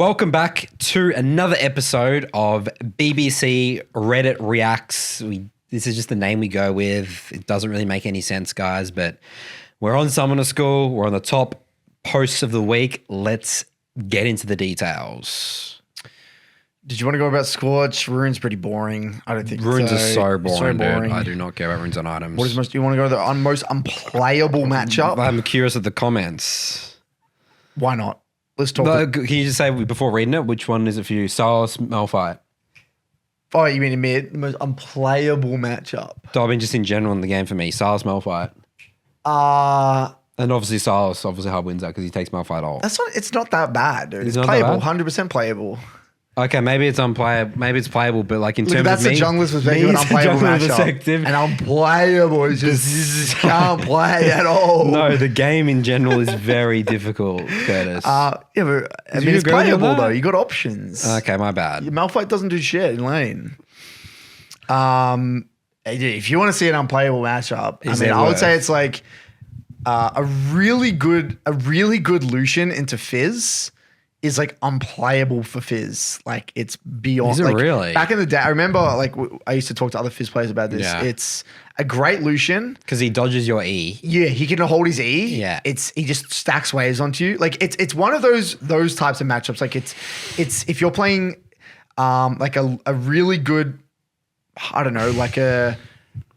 Welcome back to another episode of BBC Reddit Reacts. This is just the name we go with. It doesn't really make any sense, guys, but we're on Summoner School. We're on the top posts of the week. Let's get into the details. Did you want to go about Scorch? Rune's pretty boring. I don't think Runes so. are so boring, boring. dude. I do not care about runes on items. What is most? You want to go to the most unplayable matchup? I'm curious of the comments. Why not? Let's talk. But can you just say before reading it, which one is it for you? Silas, Malphite. Oh, you mean in mid? The most unplayable matchup. I mean, just in general in the game for me, Silas, Malphite. And obviously Silas obviously hard wins that because he takes Malphite all. That's not. It's not that bad, dude. It's not playable. that bad? 100% playable. Okay, maybe it's unplayable. Maybe it's playable, but like in terms That's of me, the jungler's perspective. An unplayable matchup. And unplayable is just can't play at all. No, the game in general is very difficult, Curtis. Yeah, but I mean, it's playable though. You got options. Okay, my bad. Malphite doesn't do shit in lane. If you want to see an unplayable matchup, I would say it's like a really good Lucian into Fizz is like unplayable for Fizz. Like it's beyond. Is it like, really? Back in the day, I remember like I used to talk to other Fizz players about this. Yeah. It's a great Lucian Because he dodges your E. Yeah, he can hold his E. Yeah. He just stacks waves onto you. Like it's one of those types of matchups. Like it's if you're playing like a really good, I don't know, like a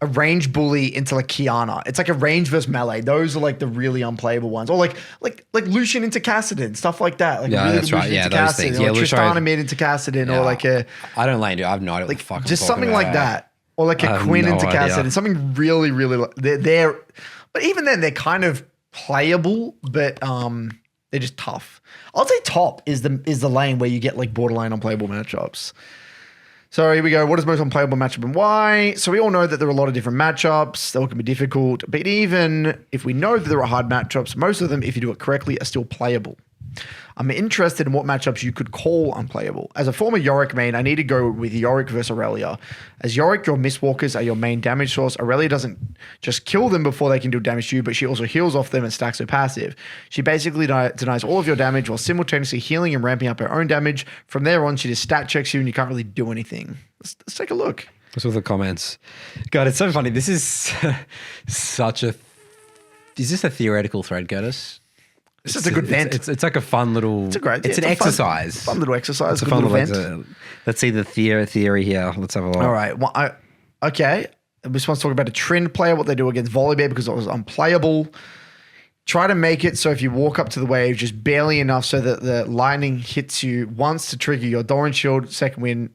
range bully into like Kiana. It's like a range versus melee. Those are like the really unplayable ones. Or like Lucian into Kassadin, stuff like that. Like Yeah, really that's good right. Lucian Yeah, into those Kassadin, things. or Yeah, Tristana mid into Kassadin, or like a I don't lane, dude. I have no idea what like the fuck just I'm something talking like about. that. Or like a Quinn no into idea. Kassadin. Something really, really they're but even then they're kind of playable, but they're just tough. I'll say top is the lane where you get like borderline unplayable matchups. So here we go. What is most unplayable matchup and why? So we all know that there are a lot of different matchups. They all can be difficult. But even if we know that there are hard matchups, most of them, if you do it correctly, are still playable. I'm interested in what matchups you could call unplayable. As a former Yorick main, I need to go with Yorick versus Aurelia. As Yorick, your Mistwalkers are your main damage source. Aurelia doesn't just kill them before they can do damage to you, but she also heals off them and stacks her passive. She basically denies all of your damage while simultaneously healing and ramping up her own damage. From there on, she just stat checks you and you can't really do anything. Let's take a look. What's with the comments? God, it's so funny. This is such a... Is this a theoretical thread, Curtis? It's just a good vent. It's like a fun little... It's a great... It's an exercise. Fun little exercise. It's a fun little vent. Let's see the theory here. Let's have a look. All right. Well, okay. We just want to talk about a trend player, what they do against Volibear because it was unplayable. Try to make it so if you walk up to the wave just barely enough so that the lightning hits you once to trigger your Doran Shield, second win,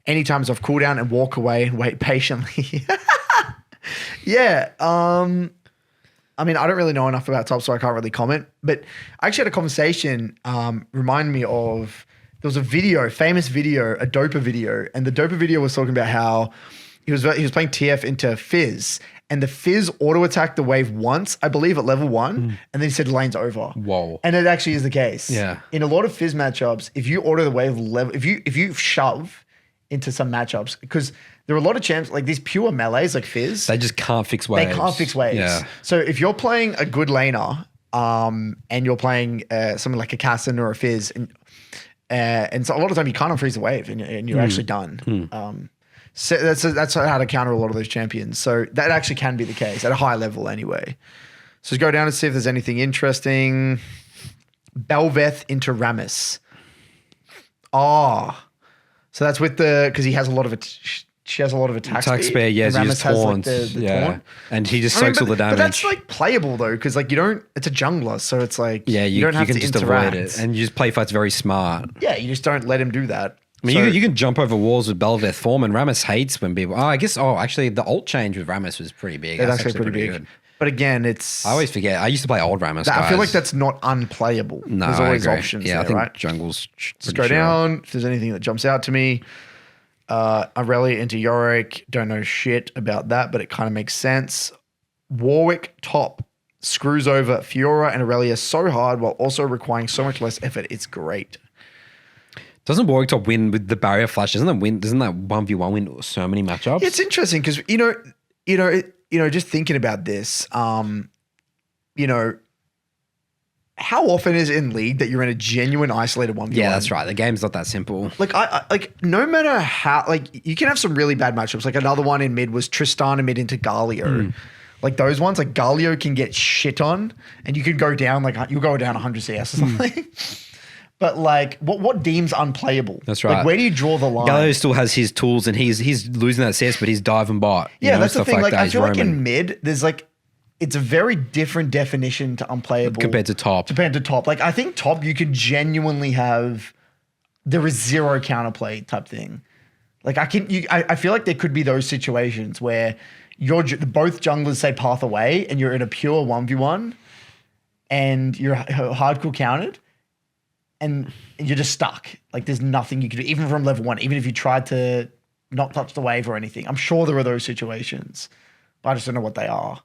anytime it's off cooldown, and walk away and wait patiently. Yeah. I mean, I don't really know enough about top, so I can't really comment. But I actually had a conversation remind me of, there was a video, famous video, a Dopa video. And the Dopa video was talking about how he was playing TF into Fizz. And the Fizz auto-attacked the wave once, I believe at level 1. And then he said lane's over. Whoa. And it actually is the case. Yeah. In a lot of Fizz matchups, if you auto the wave level, if you shove into some matchups, because there are a lot of champs, like these pure melees like Fizz. They just can't fix waves. They can't fix waves. Yeah. So if you're playing a good laner and you're playing something like a Cassin or a Fizz, and so a lot of the time you can't unfreeze the wave and you're actually done. So that's how to counter a lot of those champions. So that actually can be the case at a high level anyway. So let's go down and see if there's anything interesting. Belveth into Rammus. So that's with because he has a lot of she has a lot of attack speed. Yeah, and he Rammus just has taunts. like the yeah. taunt. And he just soaks all the damage. But that's like playable though, because like it's a jungler, so it's like you don't have can to just interact. avoid it. And you just play fights very smart. Yeah, you just don't let him do that. I mean, you can jump over walls with Belveth form, and Rammus hates when people... actually, the ult change with Rammus was pretty big. It's actually pretty big. Good. But again, I always forget. I used to play old Rammus, I feel guys. like that's not unplayable. No, There's always I agree. options Yeah, there, I think right? jungle's Let's go down. If there's anything that jumps out to me. Aurelia into Yorick. Don't know shit about that, but it kind of makes sense. Warwick top screws over Fiora and Aurelia so hard while also requiring so much less effort. It's great. Doesn't Warwick top win with the barrier flash? Doesn't that 1v1 win so many matchups? It's interesting because just thinking about this, how often is it in League that you're in a genuine isolated 1v1? Yeah, that's right. The game's not that simple. Like I like no matter how like you can have some really bad matchups. Like another one in mid was Tristan and mid into Galio. Like those ones, like Galio can get shit on, and you could go down like you'll go down 100 CS or something. But like, what deems unplayable? That's right. Like, where do you draw the line? Gallo still has his tools, and he's losing that CS, but he's dive and bot. Yeah, that's the thing. Like that. I feel like in mid, there's like it's a very different definition to unplayable compared to top. Like I think top you could genuinely have there is zero counterplay type thing. Like I feel like there could be those situations where both junglers say path away and you're in a pure 1v1 and you're hardcore countered and you're just stuck. Like there's nothing you can do, even from level 1, even if you tried to not touch the wave or anything. I'm sure there are those situations, but I just don't know what they are.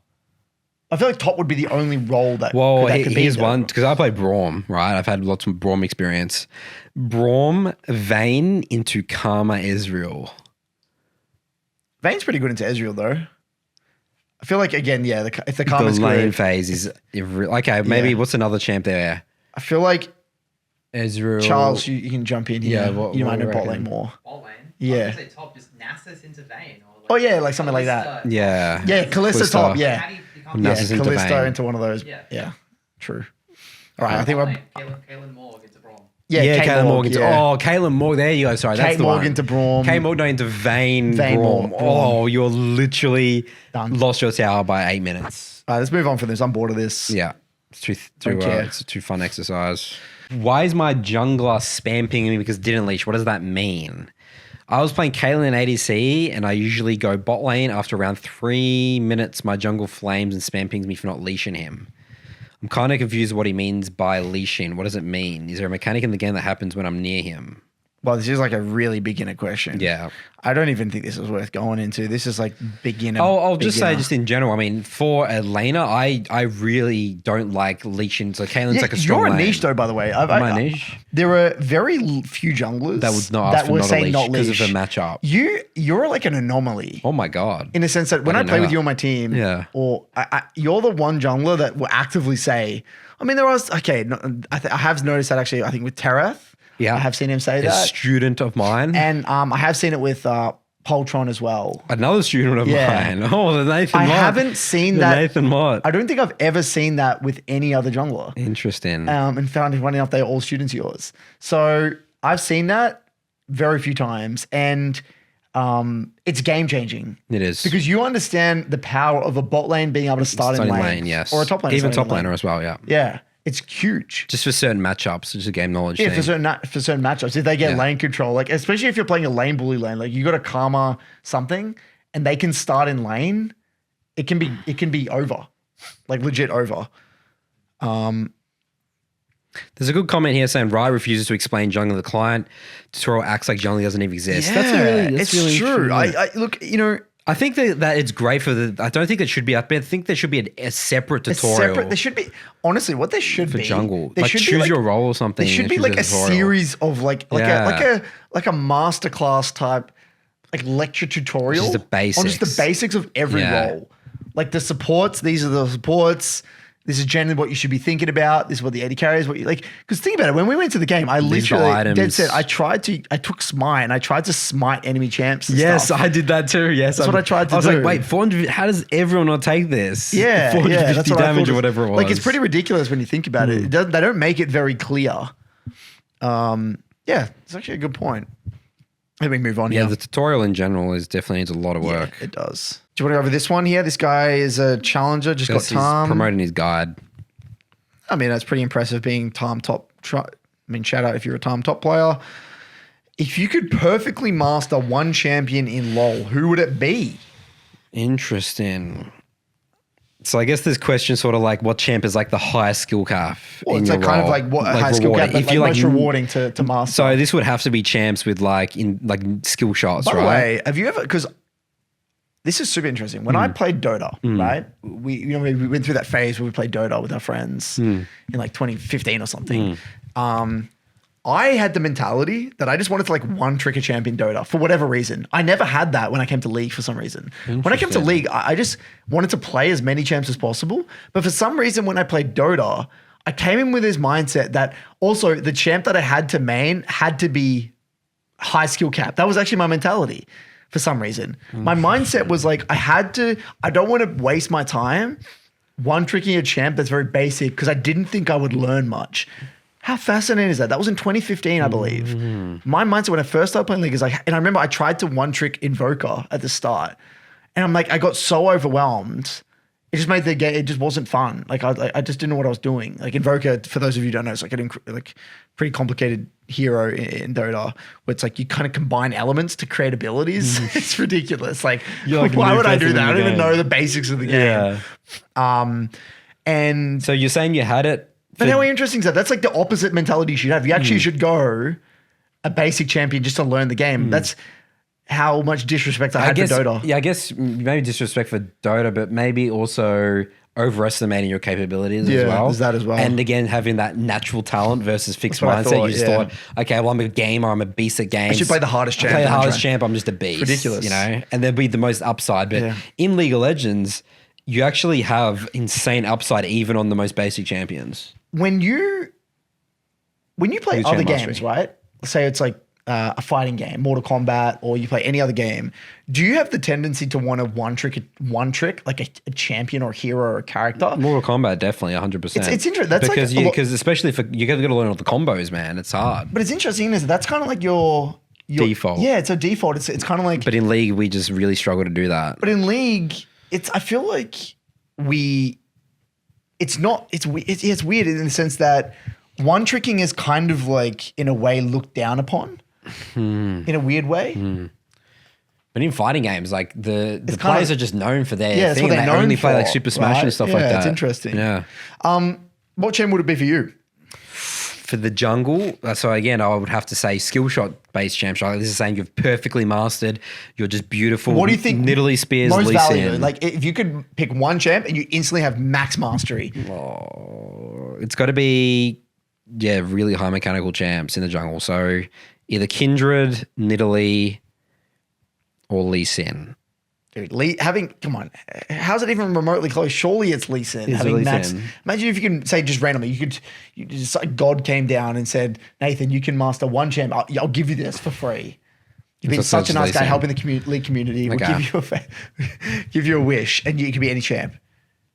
I feel like top would be the only role that could be. Here's one, because I play Braum, right? I've had lots of Braum experience. Braum, Vayne into Karma Ezreal. Vayne's pretty good into Ezreal though. I feel like, again, yeah, if the Karma's the lane good, phase is... Okay, maybe what's another champ there? I feel like Ezreal. Charles, you can jump in here. Yeah, you might know bot lane more. Bot lane? Yeah. I was gonna say top, just Nasus into Vayne. Or like Oh yeah, like something like that. Yeah. Yeah, Kalista top, yeah. How do you become Nasus Yeah, into Kalista Vayne. into one of those. Yeah. Yeah, true. All right, I think we're... Kaylin Morg into Braum. Yeah, Kaylin Morgan. yeah. Oh, Kaylin Morgan. There you go. Sorry, that's Kate the Morgan one. to Braum. Kate Morgan into Vayne Braum. Braum. Oh, you're literally Done. lost your tower by 8 minutes. All right, let's move on from this. I'm bored of this. Yeah. It's care. it's a too fun exercise. Why is my jungler spam pinging me because it didn't leash? What does that mean? I was playing Kaylin in ADC, and I usually go bot lane. After around 3 minutes, my jungle flames and spam pings me for not leashing him. I'm kind of confused what he means by leashing. What does it mean? Is there a mechanic in the game that happens when I'm near him? Well, this is like a really beginner question. Yeah. I don't even think this is worth going into. This is like beginner. I'll just say, beginner. just in general, I mean, for a laner, I really don't like leashing. So Kaylin's like a strong You're a lane. niche though, by the way. Am I niche? There are very few junglers That would not ask for were not a saying leash not because leash. of the matchup. You're like an anomaly. Oh my God. In a sense that when I didn't play know with that. you on my team, Yeah. or you're the one jungler that will actively say, I mean, there was, okay, I have noticed that actually, I think with Tereth, Yeah. I have seen him say A that. student of mine. And I have seen it with Poltron as well. Another student of Yeah. mine. Oh, the Nathan I Mott. haven't seen the that. Nathan Mott. I don't think I've ever seen that with any other jungler. Interesting. And found it funny enough, they're all students of yours. So I've seen that very few times. And it's game changing. It is. Because you understand the power of a bot lane being able to start in Starting lane. yes. Or a top lane. Even starting top in lane. laner as well, yeah. Yeah. It's huge. Just for certain matchups, just a game knowledge Yeah, thing. for certain matchups. If they get Yeah. lane control, like especially if you're playing a lane bully lane, like you got a Karma something and they can start in lane, it can be over. Like legit over. There's a good comment here saying Rye refuses to explain jungle to the client. Tutorial acts like jungle doesn't even exist. Yeah, That's really true. I look, you know, I think that it's great for the. I don't think it should be up there. I think there should be a separate tutorial. there should be honestly what there should for be jungle. There Like should be choose your role or something. There should and be choose like a tutorial. series of like Yeah. a masterclass type like lecture tutorial Just the on just the basics. basics of every Yeah. role. Like the supports, these are the supports. This is generally what you should be thinking about. This is what the AD carry is. What you like? Because think about it. When we went to the game, I These are literally items. dead set. I took smite and I tried to smite enemy champs. And Yes, stuff. I did that too. Yes, That's what I tried to I was do. like, wait, 400. How does everyone not take this? Yeah, 450 that's what I damage thought or whatever it was. Like it's pretty ridiculous when you think about it. They don't make it very clear. Yeah, it's actually a good point. Let me move on Yeah, here. the tutorial in general is definitely needs a lot of work. Yeah, it does. Do you want to go over this one here? This guy is a challenger, just Because got Tom. he's promoting his guide. I mean, that's pretty impressive being Tom top. I mean, shout out if you're a Tom top player. If you could perfectly master one champion in LoL, who would it be? Interesting. So I guess this question sort of like what champ is like the highest skill cap? Well, in it's your like kind of role? like what a high skill rewarding. cap, but If like you most rewarding to master. So this would have to be champs with like skill shots, By the right? way, have you ever, because this is super interesting. When I played Dota, right? We went through that phase where we played Dota with our friends in like 2015 or something. I had the mentality that I just wanted to like one trick a champ in Dota for whatever reason. I never had that when I came to League for some reason. When I came to League, I just wanted to play as many champs as possible. But for some reason, when I played Dota, I came in with this mindset that also the champ that I had to main had to be high skill cap. That was actually my mentality for some reason. My mindset was like, I don't want to waste my time one tricking a champ that's very basic because I didn't think I would learn much. How fascinating is that? That was in 2015, I believe. My mindset when I first started playing League is like, and I remember I tried to one trick Invoker at the start and I'm like, I got so overwhelmed. It just made the game, it just wasn't fun. Like I just didn't know what I was doing. Like Invoker, for those of you who don't know, it's like like pretty complicated hero in Dota where it's like you kind of combine elements to create abilities. It's ridiculous. Like why would I do that? I don't even know the basics of the game. Yeah. And So you're saying you had it? but how interesting is that? That's like the opposite mentality you should have. You actually should go a basic champion just to learn the game. That's how much disrespect I had for Dota. Yeah, I guess maybe disrespect for Dota, but maybe also overestimating your capabilities as well. There's that as well. And again, having that natural talent versus fixed That's what I mindset. thought, You just thought, okay, well, I'm a gamer. I'm a beast at games. I should play the hardest champ. Play the hardest champ. I'm just a beast. Ridiculous. You know, and there'll be the most upside. But in League of Legends, you actually have insane upside even on the most basic champions. When you play Who's other champ games, mastery? right? Say it's like a fighting game, Mortal Kombat, or you play any other game. Do you have the tendency to want to one trick like a champion or hero or a character? Mortal Kombat, definitely 100%. It's interesting. That's because like because especially for you got to learn all the combos, man. It's hard. But it's interesting, is that's kind of like your Default. Yeah, it's a default. It's kind of like. But in League, we just really struggle to do that. But in League, I feel like it's weird in the sense that one tricking is kind of like in a way looked down upon in a weird way. But in fighting games, like the kind players of- are just known for their that's thing. what they're They known only play for, like Super Smash right? and stuff like Yeah, that. it's interesting. Yeah. What champ would it be for you? For the jungle, so again, I would have to say skill shot based champs. Like this is saying you've perfectly mastered. You're just beautiful. What do you think? Nidalee Spears, Most Lee valuable. Sin. Like if you could pick one champ and you instantly have max mastery. It's got to be really high mechanical champs in the jungle. So either Kindred, Nidalee, or Lee Sin. Dude, come on. How's it even remotely close? Surely it's Lee Sin. It's Having Lee max. Sin. Imagine if you can say just randomly, you just like God came down and said, Nathan, you can master one champ. I'll give you this for free. You've been So such a it's nice Lee guy Sin. helping the League community. We'll Okay. give you a wish, and you can be any champ.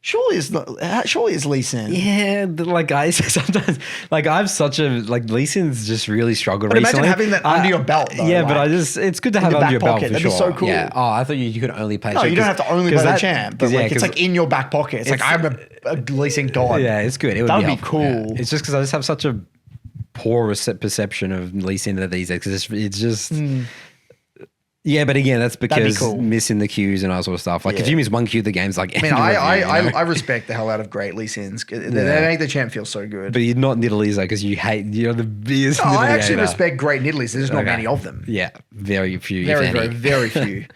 Surely it's Lee Sin. Yeah, like I sometimes like I have such a Lee Sin's just really struggled But imagine recently. having that under your belt, though, Yeah, but like, it's good to have the under back your belt pocket. for That'd sure. be so cool. Yeah. Oh, I thought you could only play. No, you don't have to only play the champ, but like it's like in your back pocket. It's like I'm a Lee Sin god. Yeah, it's good. It would That would be helpful, yeah. cool. It's just because I just have such a poor perception of Lee Sin these days. 'Cause it's just. Yeah, but again, that's because cool. missing the cues and all sort of stuff. Like if Yeah. you miss one cue, the game's like. I mean, I respect the hell out of great Lee Sins. They make the champ feel so good. But you're not Nidalee's because you hate. You're the biggest. No, I Nidalee actually hater. respect great Nidalees. There's not Okay. many of them. Yeah, very few. Very, if very, any. very few.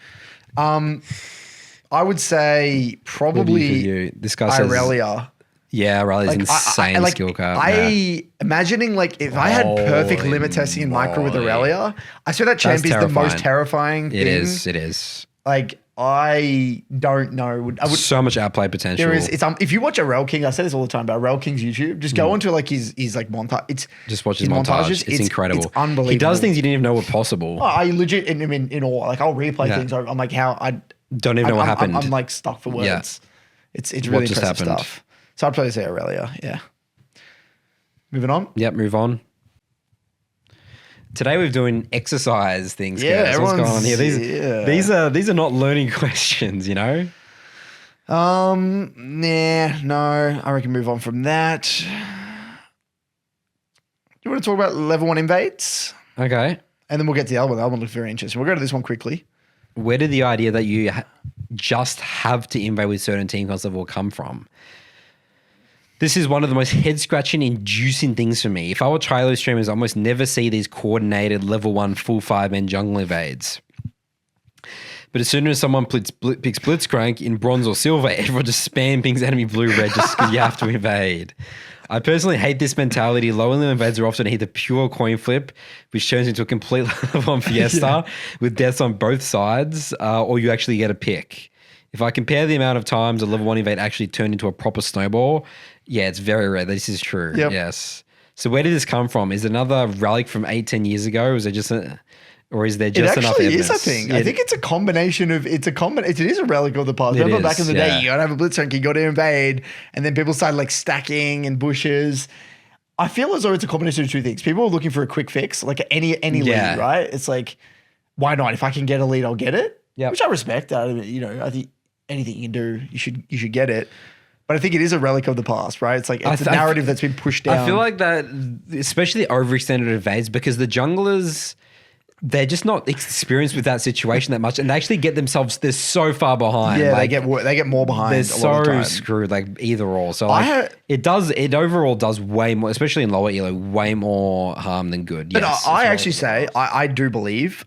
I would say What do probably you do? This guy says. Irelia. Yeah, Riley's Like, insane like, skill card. Yeah. Imagining like if I had perfect Holy limit testing and micro with moly. Aurelia, I swear that champ is the most terrifying thing. It is. It is. Like I don't know. I would. So much outplay potential. There is. It's if you watch Arel King, I say this all the time about Arel King's YouTube. Just go onto like his like montage. It's Just watch his montage. It's incredible. It's unbelievable. He does things you didn't even know were possible. Oh, I legit in awe. Like I'll replay things. I'm like how I Don't even know what happened. I'm like stuck for words. Yeah. It's really just impressive happened? stuff. So I'd probably say Aurelia. Yeah. Moving on. Yep, move on. Today we're doing exercise things. Yeah, guys. What's going on here? everyone's- These are not learning questions, you know? Nah, no. I reckon move on from that. You want to talk about level 1 invades? Okay. And then we'll get to the other one. The other one looks very interesting. We'll go to this one quickly. Where did the idea that you just have to invade with certain team concept will come from? This is one of the most head-scratching, inducing things for me. If I were Trilo streamers, I almost never see these coordinated level 1 full 5-man jungle invades. But as soon as someone picks Blitzcrank in bronze or silver, everyone just spam pings enemy blue-red just because you have to invade. I personally hate this mentality. Low-level invades are often either pure coin flip, which turns into a complete level 1 fiesta with deaths on both sides, or you actually get a pick. If I compare the amount of times a level 1 invade actually turned into a proper snowball, Yeah, it's very rare. This is true. Yep. Yes. So where did this come from? Is it another relic from 8-10 years ago? Or is it just or is there It just enough actually evidence? is, I think. Yeah, I think it's a combination of, it is a relic of the past. It Remember is, back in the yeah. day, you gotta have a blitzcrank, you gotta invade, and then people started like stacking and bushes. I feel as though it's a combination of two things. People are looking for a quick fix, like any Yeah. lead, right? It's like, why not? If I can get a lead, I'll get it. Yep. Which I respect. I think anything you can do, you should get it. But I think it is a relic of the past, right? It's like it's a narrative that's been pushed down. I feel like that, especially overextended invades, because the junglers, they're just not experienced with that situation that much, and they actually get themselves, they're so far behind. yeah, like, they get more behind. they're a lot of the so time. screwed, like either or. So like, it overall does way more, especially in lower elo, way more harm than good. But Yes, I it's actually say, I do believe,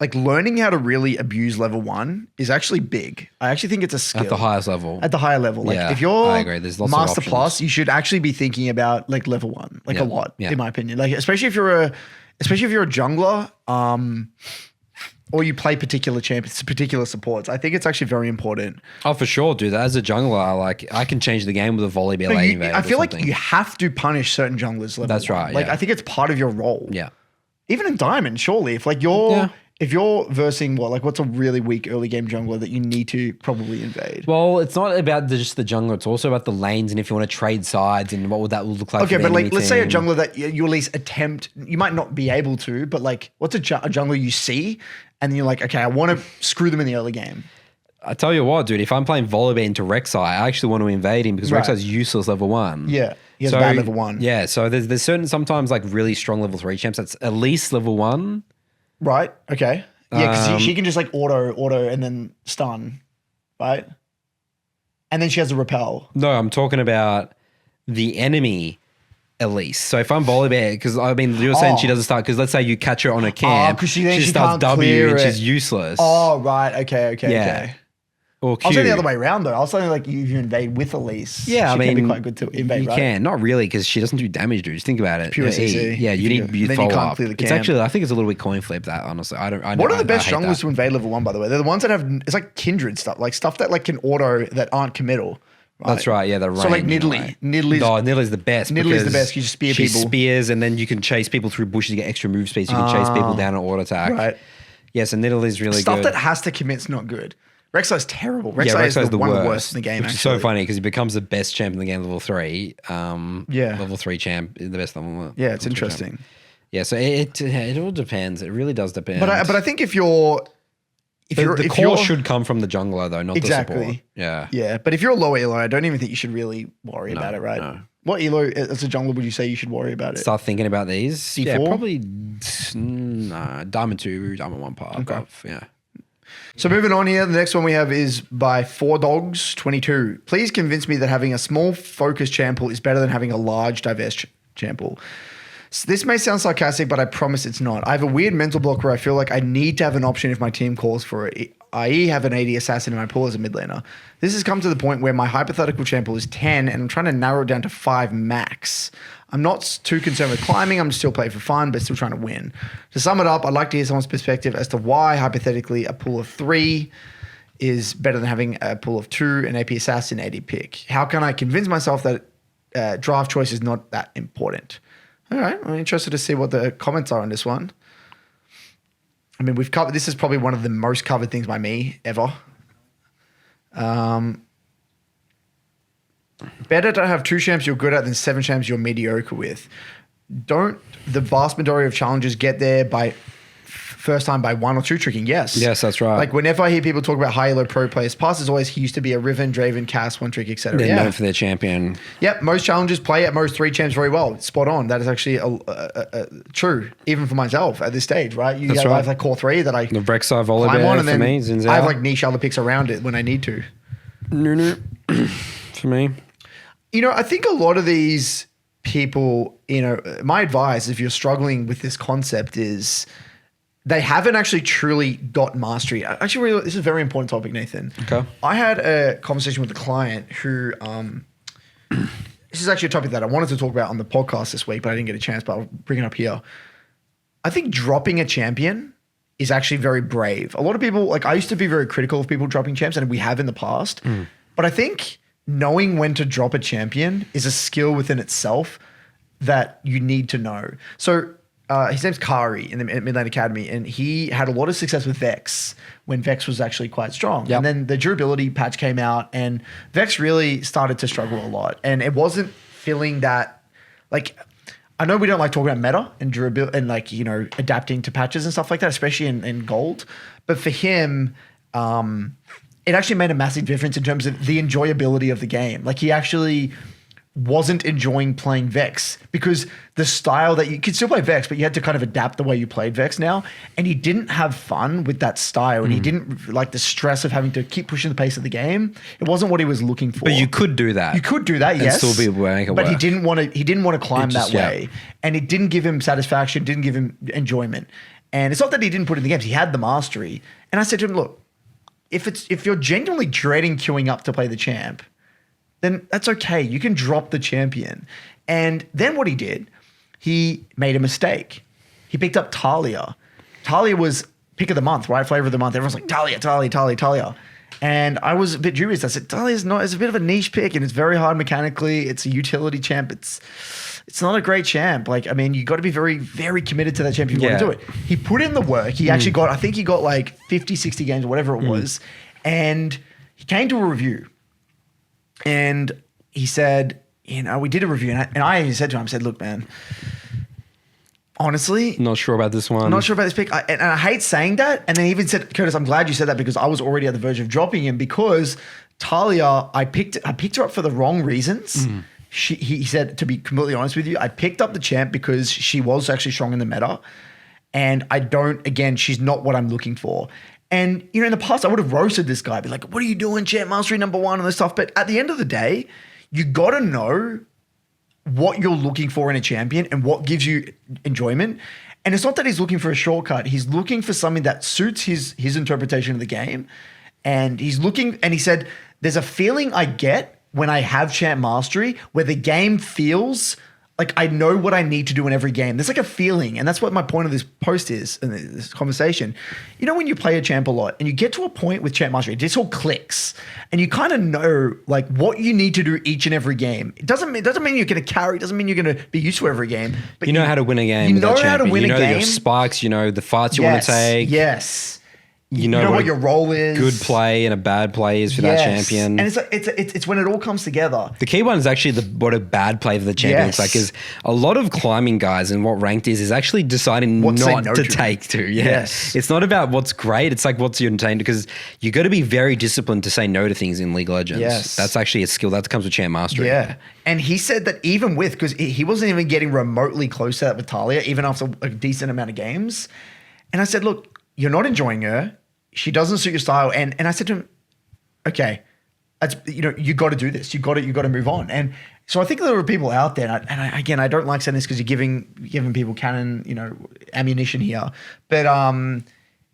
like learning how to really abuse level 1 is actually big. I actually think it's a skill. at the highest level. At the higher level. Like Yeah, if you're I agree. There's lots of Master options. Plus, you should actually be thinking about like level 1, like a lot, Yeah. in my opinion. Like especially if you're a jungler, or you play particular champions, particular supports. I think it's actually very important. Oh, for sure, dude. As a jungler, I can change the game with a volley No, lane invade. I feel like something. you have to punish certain junglers level That's 1. right, Like yeah. I think it's part of your role. Yeah. Even in Diamond, surely. If like you're Yeah. if you're versing what's a really weak early game jungler that you need to probably invade. Well, it's not about just the jungler. It's also about the lanes and if you want to trade sides and what would that look like. Okay, for the but like enemy let's say a team. jungler that you at least attempt, you might not be able to, but like what's a jungler you see and then you're like, okay, I want to screw them in the early game. I tell you what, dude. If I'm playing Volibear into Rek'Sai, I actually want to invade him because Right. Rek'Sai's useless level 1. Yeah, he has bad level 1. Yeah, so there's certain sometimes like really strong level 3 champs that's at least level 1. Right. Okay. Yeah, because she can just like auto and then stun, right? And then she has a repel. No, I'm talking about the enemy at least. So if I'm Volibear, because I mean, you're saying she doesn't start, because let's say you catch her on a camp, 'cause she starts can't W clear and it. she's useless. Oh, right. Okay. Yeah. Or Q. I was saying the other way around though. I was saying like if you invade with Elise, Yeah, she I mean, can be quite good to invade, you right? can. Not really, because she doesn't do damage, dude. Just think about it. Pure CC. Yeah, you need Then you follow can't up. clear the It's camp. actually, I think it's a little bit coin flip that, honestly. I What are the best I hate junglers that. to invade level 1, by the way? They're the ones that have, it's like kindred stuff, like stuff that like can auto that aren't committal. That's right, yeah, the So like range, Nidalee. right. Nidalee's No, Nidalee's the best. Nidalee's the because best. You just spear she people. spears, and then you can chase people through bushes to get extra move speed. So you can chase people down an auto attack. Right. Yeah, so Nidalee's really stuff good. that has to commit's not good. Rek'Sai's terrible. Yeah, Rek'Sai is Rek'Sai's the one worst, of the worst in the game, which actually. is so funny because he becomes the best champ in the game, level 3. Yeah. Level 3 champ is the best level. Yeah, it's level 3 champ. interesting. Yeah, so it all depends. It really does depend. But I think if you're the core should come from the jungler though, not the support. Exactly. Yeah. Yeah, but if you're a lower elo, I don't even think you should really worry about it, right? no. What elo as a jungler would you say you should worry about it? Start thinking about these. Yeah, C4? probably Diamond 2, Diamond 1 part. Above, yeah. So moving on here, the next one we have is by 4Dogs22. Please convince me that having a small focus chample is better than having a large diverse chample. So this may sound sarcastic, but I promise it's not. I have a weird mental block where I feel like I need to have an option if my team calls for it, i.e. have an AD assassin in my pool as a mid laner. This has come to the point where my hypothetical chample is 10 and I'm trying to narrow it down to 5 max. I'm not too concerned with climbing. I'm still playing for fun, but still trying to win. To sum it up, I'd like to hear someone's perspective as to why, hypothetically, a pool of 3 is better than having a pool of 2, an AP assassin, AD pick. How can I convince myself that draft choice is not that important? All right, I'm interested to see what the comments are on this one. I mean, we've covered, this is probably one of the most covered things by me ever. Better to have 2 champs you're good at than 7 champs you're mediocre with. Don't the vast majority of challenges get there by first time by 1 or 2 tricking? Yes. Yes, that's right. Like whenever I hear people talk about high elo pro players, past is always he used to be a Riven, Draven, Cass, 1 trick, etc. They're Yeah. known for their champion. Yep, most challenges play at most 3 champs very well. Spot on. That is actually true, even for myself at this stage, right? You That's have right. like core 3 that I The Rek'Sai climb on, Volibear and for then me. Zinzao. I have like niche other picks around it when I need to. No. For me. You know, I think a lot of these people, you know, my advice if you're struggling with this concept is they haven't actually truly got mastery. Actually, really, this is a very important topic, Nathan. Okay. I had a conversation with a client who, this is actually a topic that I wanted to talk about on the podcast this week, but I didn't get a chance, but I'll bring it up here. I think dropping a champion is actually very brave. A lot of people, like I used to be very critical of people dropping champs, and we have in the past. But I think knowing when to drop a champion is a skill within itself that you need to know. So his name's Kari in the Midland Academy, and he had a lot of success with Vex when Vex was actually quite strong. Yep. And then the durability patch came out, and Vex really started to struggle a lot. And it wasn't feeling that, like, I know we don't like talking about meta and durability and, like, you know, adapting to patches and stuff like that, especially in gold. But for him, it actually made a massive difference in terms of the enjoyability of the game. Like, he actually wasn't enjoying playing Vex because the style that you could still play Vex, but you had to kind of adapt the way you played Vex now. And he didn't have fun with that style, and he didn't like the stress of having to keep pushing the pace of the game. It wasn't what he was looking for. But you could do that. You could do that, and yes. still be make it but work. he didn't want to climb It just- that way, and it didn't give him satisfaction, didn't give him enjoyment. And it's not that he didn't put in the games; he had the mastery. And I said to him, "Look, if you're genuinely dreading queuing up to play the champ, then that's okay. You can drop the champion." And then what he did, he made a mistake. He picked up Talia. Talia was pick of the month, right? Flavor of the month. Everyone's like, Talia, Talia, Talia, Talia. And I was a bit dubious. I said, Talia's not, it's a bit of a niche pick, and it's very hard mechanically. It's a utility champ. It's not a great champ. Like, I mean, you got to be very, very committed to that champ if you want to do it. He put in the work. He actually got, I think he got like 50, 60 games or whatever it was. And he came to a review. And he said, you know, we did a review, and I said to him, I said, look, man, honestly, Not sure about this one. I'm not sure about this pick. And I hate saying that. And then he even said, Curtis, I'm glad you said that because I was already at the verge of dropping him because Talia, I picked her up for the wrong reasons. He said, to be completely honest with you, I picked up the champ because she was actually strong in the meta. And she's not what I'm looking for. And, you know, in the past, I would have roasted this guy, be like, what are you doing, champ mastery #1 and this stuff. But at the end of the day, you got to know what you're looking for in a champion and what gives you enjoyment. And it's not that he's looking for a shortcut. He's looking for something that suits his interpretation of the game. And he's looking, and he said, there's a feeling I get when I have champ mastery where the game feels like I know what I need to do in every game. There's like a feeling, and that's what my point of this post is, and this conversation. You know, when you play a champ a lot and you get to a point with champ mastery, it just all clicks, and you kind of know like what you need to do each and every game. It doesn't mean you're going to carry. It doesn't mean you're going to be used to every game. But you know how to win a game. You with know that how to champion. win you know a game. your spikes. You know the fights you want to take. Yes. You know what your role is. Good play and a bad play is for that champion. And it's when it all comes together. The key one is actually what a bad play for the champion looks like. Because a lot of climbing guys and what ranked is actually deciding What to say not no to to. take to. Yeah. Yes. It's not about what's great. It's like what's your entertainment. Because you got to be very disciplined to say no to things in League of Legends. Yes. That's actually a skill that comes with champ mastery. Yeah. And he said that even with, because he wasn't even getting remotely close to that with Talia, even after a decent amount of games. And I said, look, you're not enjoying her. She doesn't suit your style. And I said to him, okay, you got to do this. You got to move on. And so I think there are people out there, and I don't like saying this because you're giving people cannon, ammunition here. But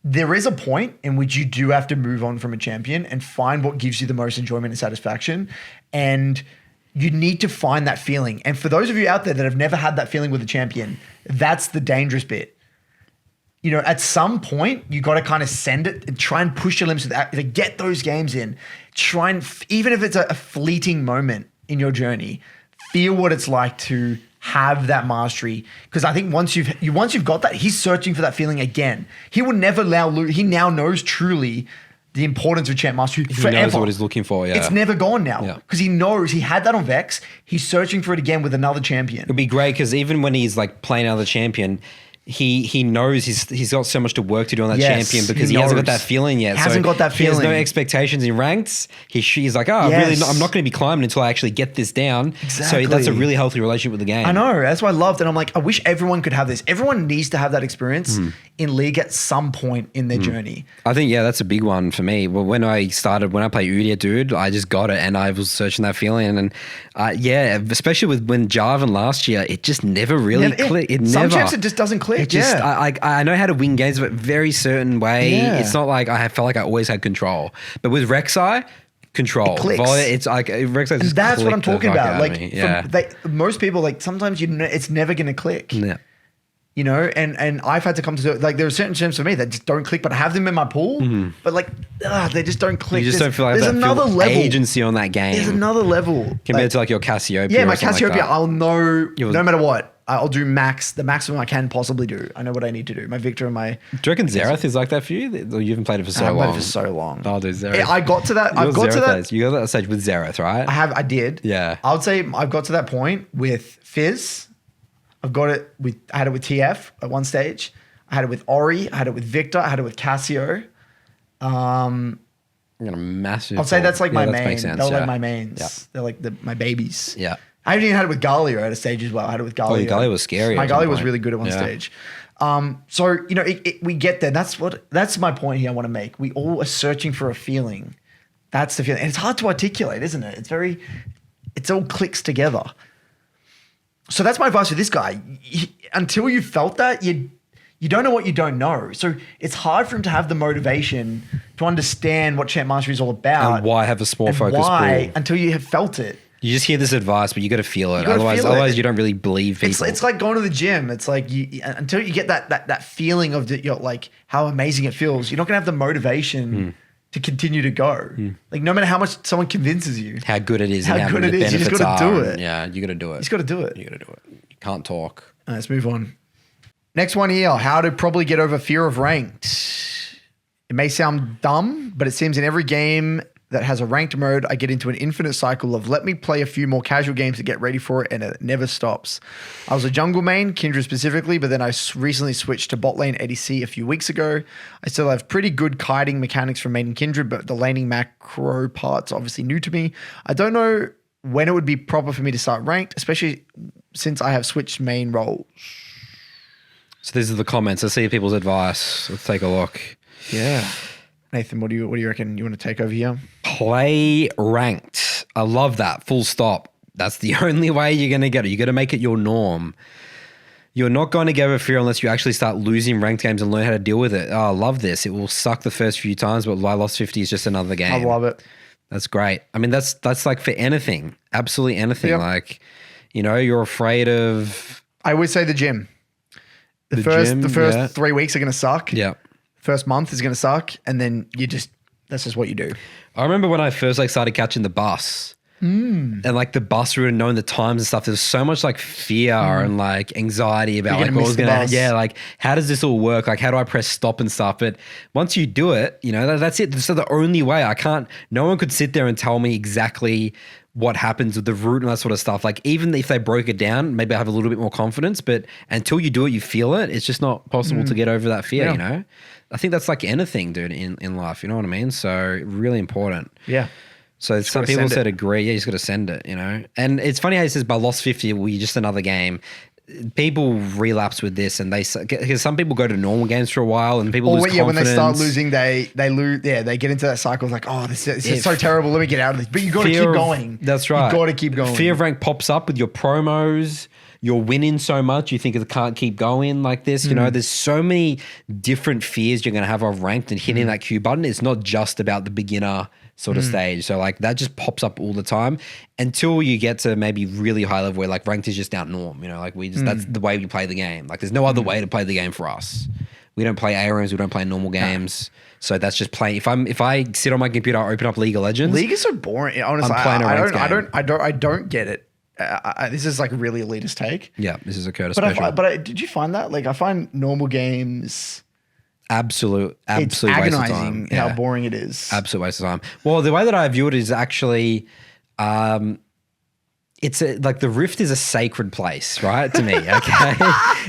there is a point in which you do have to move on from a champion and find what gives you the most enjoyment and satisfaction. And you need to find that feeling. And for those of you out there that have never had that feeling with a champion, that's the dangerous bit. You know, at some point, you got to kind of send it and try and push your limits to get those games in. Try and, even if it's a fleeting moment in your journey, feel what it's like to have that mastery. Because I think once you've got that, he's searching for that feeling again. He will never he now knows truly the importance of champ mastery forever. He knows what he's looking for, yeah. It's never gone now. Yeah. Because he knows he had that on Vex. He's searching for it again with another champion. It'd be great because even when he's like playing another champion, he knows he's got so much to work to do on that champion because he hasn't got that feeling yet. Hasn't got that He has no feeling. expectations in ranks. He's like, I'm not going to be climbing until I actually get this down. Exactly. So that's a really healthy relationship with the game. I know. That's why I loved it. I'm like, I wish everyone could have this. Everyone needs to have that experience in League at some point in their journey. I think, that's a big one for me. Well, when I played Udia, dude, I just got it and I was searching that feeling. And especially when Jarvan last year, it just never really clicked. Some champs it just doesn't click. It just, I know how to win games, but very certain way. Yeah. It's not like I felt like I always had control. But with Rek'Sai, control. It clicks. It's like Rek'Sai just That's what I'm clicked the talking fuck about. out of Like, me. Yeah. most people, like, sometimes it's never going to click. Yeah. you know, and I've had to come to like there are certain gems for me that just don't click, but I have them in my pool, but like they just don't click. You just don't feel like there's that another feel level. agency on that game. There's another level compared to like your Cassiopeia. yeah, my or something Cassiopeia. Like that. I'll know You'll- no matter what. I'll do the maximum I can possibly do. I know what I need to do. My Victor and my. Do you reckon Xerath is like that for you? Or you haven't played it for so I've long. played it for so long. Oh, dude, Xerath. I got to that. You I've got to that. Phase. You got that stage with Xerath, right? I did. Yeah. I would say I've got to that point with Fizz. I've got it with. I had it with TF at one stage. I had it with Ori. I had it with Victor. I had it with Cassio. I'm gonna massive. I'll say that's like my that main. makes sense, They're yeah. like my mains. Yeah. They're like my babies. Yeah. I even had it with Galio at a stage as well. I had it with Galio. your Galio was scary My at some Galio was point. really good at one Yeah. stage. So you know, we get there. That's my point here. I want to make. We all are searching for a feeling. That's the feeling, and it's hard to articulate, isn't it? It's all clicks together. So that's my advice for this guy. Until you felt that, you don't know what you don't know. So it's hard for him to have the motivation to understand what Champ Mastery is all about. And why have a small and focus why pool? until you have felt it. You just hear this advice, but you got to feel it. gotta Otherwise, feel it. otherwise you don't really believe people. It's like going to the gym. It's like until you get that feeling of like how amazing it feels, you're not gonna have the motivation to continue to go. Like no matter how much someone convinces you, how good it is. How and how good many it is, you just benefits gotta do are, it. and yeah, you got to do it. you just got to do it. You got to do it. You can't talk. Let's move on. Next one here: how to probably get over fear of ranked. It may sound dumb, but it seems in every game that has a ranked mode, I get into an infinite cycle of let me play a few more casual games to get ready for it, and it never stops. I was a jungle main, Kindred specifically, but then I recently switched to bot lane ADC a few weeks ago. I still have pretty good kiting mechanics from main Kindred, but the laning macro part's obviously new to me. I don't know when it would be proper for me to start ranked, especially since I have switched main roles. So these are the comments. Let's see people's advice. Let's take a look. Yeah. Nathan, what do you reckon you want to take over here? Play ranked. I love that. Full stop. That's the only way you're going to get it. You got to make it your norm. You're not going to get over fear unless you actually start losing ranked games and learn how to deal with it. Oh, I love this. It will suck the first few times, but I lost 50 is just another game. I love it. That's great. I mean, that's like for anything. Absolutely anything. Yep. Like, you know, you're afraid of. I would say the gym. The gym, first yeah. 3 weeks are going to suck. Yeah. First month is going to suck, and then that's just what you do. I remember when I first started catching the bus and like the bus route and knowing the times and stuff, there's so much like fear and like anxiety about You're like gonna what miss was the going to, bus. yeah, like how does this all work? Like how do I press stop and stuff? But once you do it, you know, that's it. So the only way no one could sit there and tell me exactly what happens with the route and that sort of stuff. Like even if they broke it down, maybe I have a little bit more confidence, but until you do it, you feel it. It's just not possible to get over that fear, Yeah. you know? I think that's like anything, dude, in life. You know what I mean? So really important. Yeah. So some gotta people send said it. agree. Yeah, you just got to send it, you know? And it's funny how he says, but I lost 50, we just another game. People relapse with this and because some people go to normal games for a while and people lose confidence. When they start losing, they lose. Yeah, they get into that cycle of like, oh, this is so terrible. Let me get out of this. But you got to keep going. That's right. You got to keep going. Fear of rank pops up with your promos. You're winning so much, you think it can't keep going like this. You know, there's so many different fears you're going to have of ranked, and hitting that Q button. It's not just about the beginner sort of stage. So like that just pops up all the time until you get to maybe really high level where like ranked is just out norm. You know, like that's the way we play the game. Like there's no other way to play the game for us. We don't play ARMs, we don't play normal games. So that's just playing. If I sit on my computer, I open up League of Legends. League is so boring. Honestly, I'm playing a ranked I don't get it. This is like a really elitist take. Yeah, this is a Curtis But special. did you find that? Like I find normal games, Absolute it's waste of agonizing time. how Yeah. boring it is. Absolute waste of time. Well, the way that I view it is actually, it's like the Rift is a sacred place, right? To me, okay.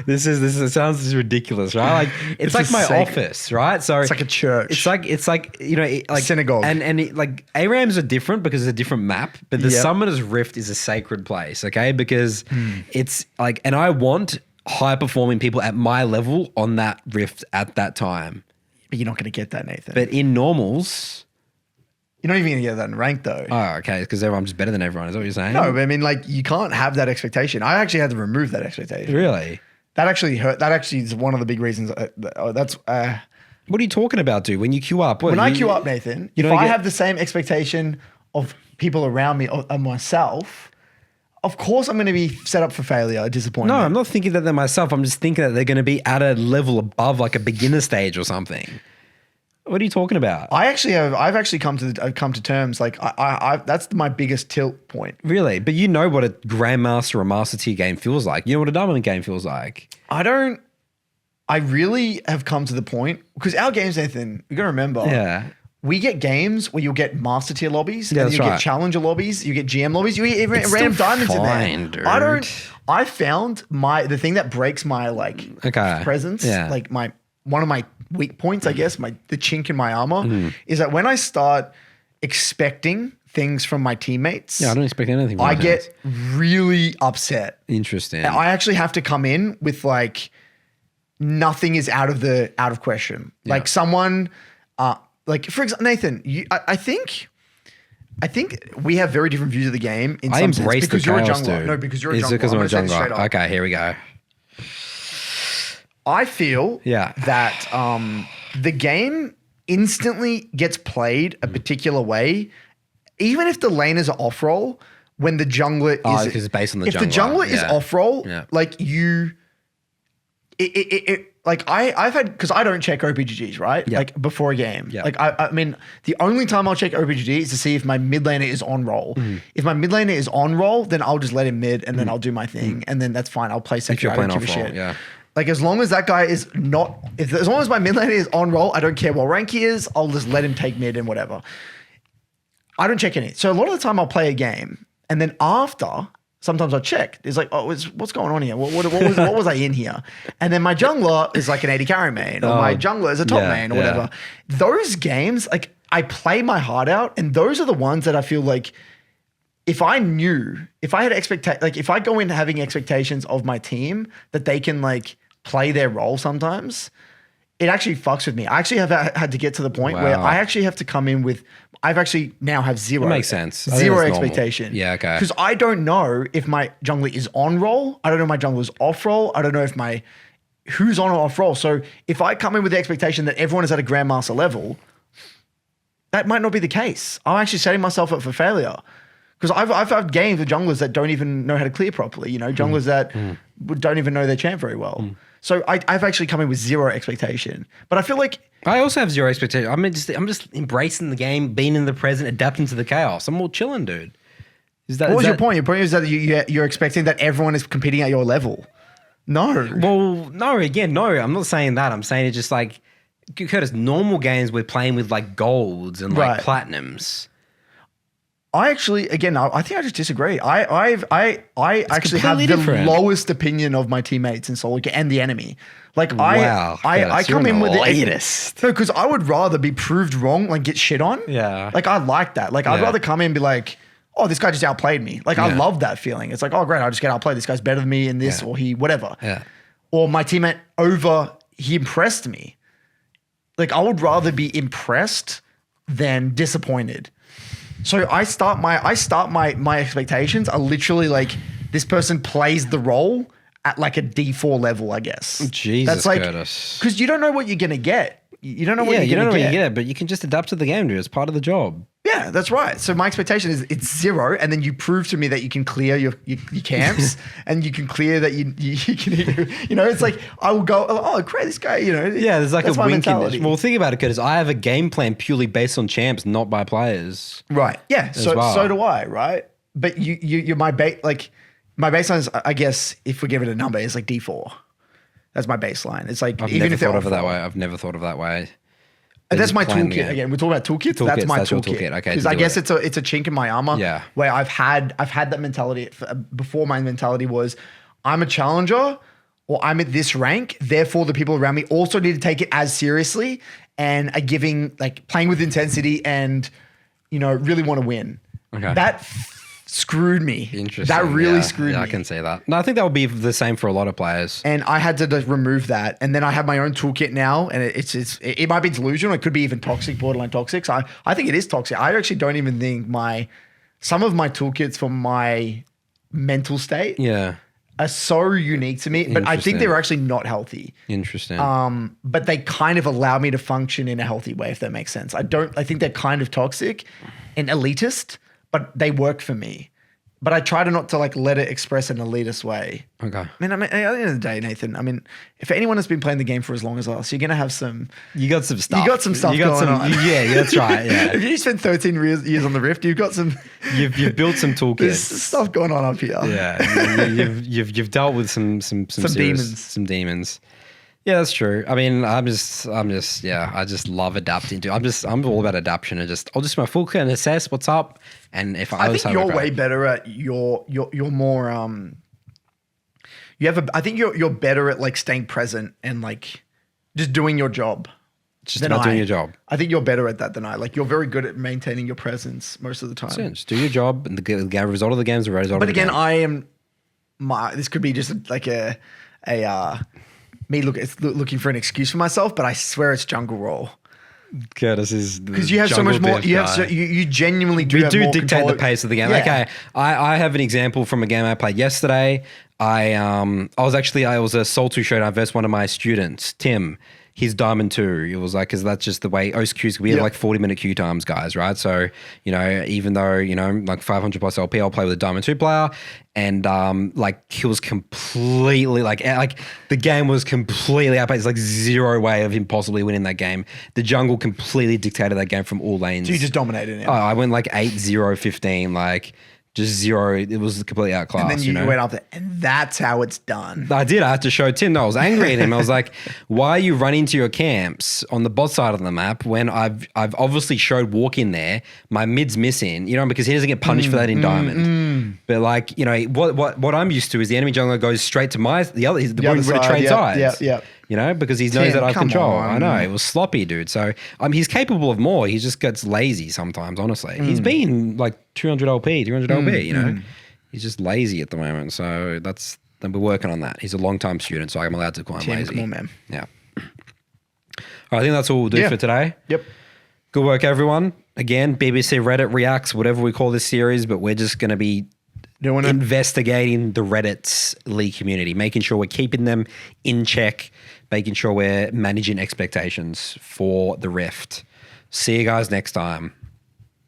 this it sounds ridiculous, right? Like it's like my office, right? So It's like a church. It's like you know, like Synagogue. and like ARAMs are different because it's a different map, but the Yep. Summoner's Rift is a sacred place, okay? Because it's like, and I want high performing people at my level on that Rift at that time. But you're not going to get that, Nathan. But in normals. you're not even going to get that in ranked though. Oh, okay. Because I'm just better than everyone. Is that what you're saying? No, but I mean, like you can't have that expectation. I actually had to remove that expectation. Really? That actually hurt. That actually is one of the big reasons. That's What are you talking about, dude? When you queue up? What, when I queue up, Nathan. you If don't I get- have the same expectation of people around me or myself, Of course, I'm going to be set up for failure, disappointment. No, I'm not thinking that they're myself. I'm just thinking that they're going to be at a level above like a beginner stage or something. What are you talking about? I've actually come to terms like that's my biggest tilt point. Really? But you know what a Grandmaster or Master Tier game feels like. You know what a Diamond game feels like. I really have come to the point because our games, Nathan, you got to remember. Yeah. We get games where you'll get Master Tier lobbies, Yeah, and that's you right. get Challenger lobbies, you get GM lobbies, you get It's random still diamonds fine, in there. dude. I found the thing that breaks my like Okay. presence, Yeah. like one of my weak points, I guess, the chink in my armor, is that when I start expecting things from my teammates, Yeah, I don't expect anything from I my get really upset. Interesting. I actually have to come in with like nothing is out of question. Yeah. Like someone, like for example, Nathan, I think we have very different views of the game. In I some sense, embrace the because you're a chaos, jungler. dude. No, because you're a Is jungler. it because I'm a gonna say this straight jungler? up. Okay, here we go. I feel Yeah. that the game instantly gets played a particular way, even if the laners are off roll. When the jungler is, because it's based on the if jungler. the jungler is Yeah. off roll, Yeah. like you, like I've had, because I don't check OPGGs, right? Yeah. Like before a game. Yeah. Like I mean, the only time I'll check OPGG is to see if my mid laner is on roll. Mm-hmm. If my mid laner is on roll, then I'll just let him mid and then I'll do my thing, and then that's fine. I'll play second. you're I don't playing give a off roll, shit. yeah. Like as long as that guy is not, as long as my mid laner is on roll, I don't care what rank he is. I'll just let him take mid and whatever. I don't check any. So a lot of the time I'll play a game, and then after, sometimes I'll check. It's like, oh, what's going on here? What was I in here? And then my jungler is like an 80 carry main, or my jungler is a top yeah, main, or yeah. whatever. Those games, like I play my heart out, and those are the ones that I feel like if I had like if I go in having expectations of my team that they can like play their role sometimes, it actually fucks with me. I actually have had to get to the point where Wow. I actually have to come in with, I've actually now have zero. That makes sense. I think Zero that's normal. expectation. Yeah, okay. Because I don't know if my jungler is on roll. I don't know if my jungler is off roll. I don't know if who's on or off roll. So if I come in with the expectation that everyone is at a Grandmaster level, that might not be the case. I'm actually setting myself up for failure. Because I've had games with junglers that don't even know how to clear properly. You know, junglers that don't even know their champ very well. So I've actually come in with zero expectation. But I feel like I also have zero expectation. I'm just embracing the game, being in the present, adapting to the chaos. I'm all chilling, dude. what was your point? Your point is that you're expecting that everyone is competing at your level. No. Well, no. I'm not saying that. I'm saying it's just like, Curtis, normal games we're playing with like golds and like Right. platinums. I actually, again, I think I just disagree. I actually have completely the different. lowest opinion of my teammates in solo queue and the enemy. Like Wow, I Curtis, come you're in with the the latest. No, because I would rather be proved wrong, like get shit on. Yeah. Like I like that. Like I'd Yeah. rather come in and be like, oh, this guy just outplayed me. Like I Yeah. love that feeling. It's like, oh great, I just get outplayed. This guy's better than me in this, Yeah. or he whatever. Yeah. Or my teammate he impressed me. Like I would rather be impressed than disappointed. So I start my expectations are literally like this person plays the role at like a D4 level, I guess. Jesus, That's like, Curtis. because you don't know what you're gonna get. You don't know what Yeah, you you're don't know gonna what you get. get, but you can just adapt to the game, dude. It's part of the job. Yeah, that's right. So my expectation is it's zero, and then you prove to me that you can clear your camps, and you can clear that you can. You know, it's like I will go, oh great, this guy. You know, Yeah, there's like that's a my wink in mentality. this. Well, think about it, Curtis. I have a game plan purely based on champs, not by players. Right. Yeah. So well. so do I. Right. But you're my my baseline is, I guess, if we give it a number, is like D4. That's my baseline. It's like I've even never if they're thought of it that off-roll. way. I've never thought of it that way. And that's Just my playing the toolkit game. again. We're talking about toolkits. That's Toolkits, my that's your toolkit. toolkit. Okay, Because to I do guess it. it's a chink in my armor. Yeah. Where I've had that mentality before. My mentality was I'm a challenger or I'm at this rank. Therefore, the people around me also need to take it as seriously and are giving like playing with intensity and really want to win. Okay. That screwed me. Interesting. That really Yeah, screwed me. I can see that. No, I think that would be the same for a lot of players. And I had to just remove that. And then I have my own toolkit now. And it might be delusional. It could be even toxic, borderline toxic. So I think it is toxic. I actually don't even think some of my toolkits for my mental state Yeah. are so unique to me. But I think Interesting. they're actually not healthy. Interesting. But they kind of allow me to function in a healthy way, if that makes sense. I think they're kind of toxic and elitist, but they work for me. but I try to not to like let it express in an elitist way. Okay. I mean, at the end of the day, Nathan, I mean, if anyone has been playing the game for as long as us, you're going to have some... You got some stuff. You got some stuff going on. Yeah, that's right. Yeah. If you spent 13 years on the Rift, you've got some... You've built some There's toolkits. stuff going on up here. Yeah. You've dealt with some serious, demons. Some demons. Yeah, that's true. I mean, I just love adapting to. I'm all about adaptation and I'll just my full and assess what's up. And if I think you're way better at you're more I think you're better at like staying present and like just doing your job. Just about doing your job. I think you're better at that than I. Like you're very good at maintaining your presence most of the time. So just do your job, and the result of the game is the result. But of the again, game. I am this could be just like me looking for an excuse for myself, but I swear it's jungle roll. Curtis is because you have so much more. You genuinely do. We have do more dictate control. the pace of the game. Yeah. Okay, I have an example from a game I played yesterday. I was a Soul 2 showdown versus one of my students, Tim. He's Diamond 2. It was like, because that's just the way OSQs, we have like 40-minute queue times, guys, right? So, even though, like 500 plus LP, I'll play with a Diamond 2 player. And like he was completely like the game was completely outpaced. It's like zero way of him possibly winning that game. The jungle completely dictated that game from all lanes. So you just dominated him. Oh, I went like 8-0-15, like just zero. It was completely outclassed. And then you went up there, and that's how it's done. I did. I had to show Tim. I was angry at him. I was like, "Why are you running to your camps on the bot side of the map when I've obviously showed walk in there? My mid's missing, because he doesn't get punished for that in Diamond. But like, what I'm used to is the enemy jungler goes straight to the other trade sides. Yeah. Because he knows Tim, that I have come control. on. I know it was sloppy, dude. So he's capable of more. He just gets lazy sometimes. Honestly, he's been like 200 LP, 200 LP. He's just lazy at the moment. So we're working on that. He's a long-time student, so I'm allowed to call him lazy. Come on, man. Yeah. All right, I think that's all we'll do for today. Yep. Good work, everyone. Again, BBC Reddit Reacts, whatever we call this series, but we're just going to be investigating the Reddit's league community, making sure we're keeping them in check, making sure we're managing expectations for the Rift. See you guys next time.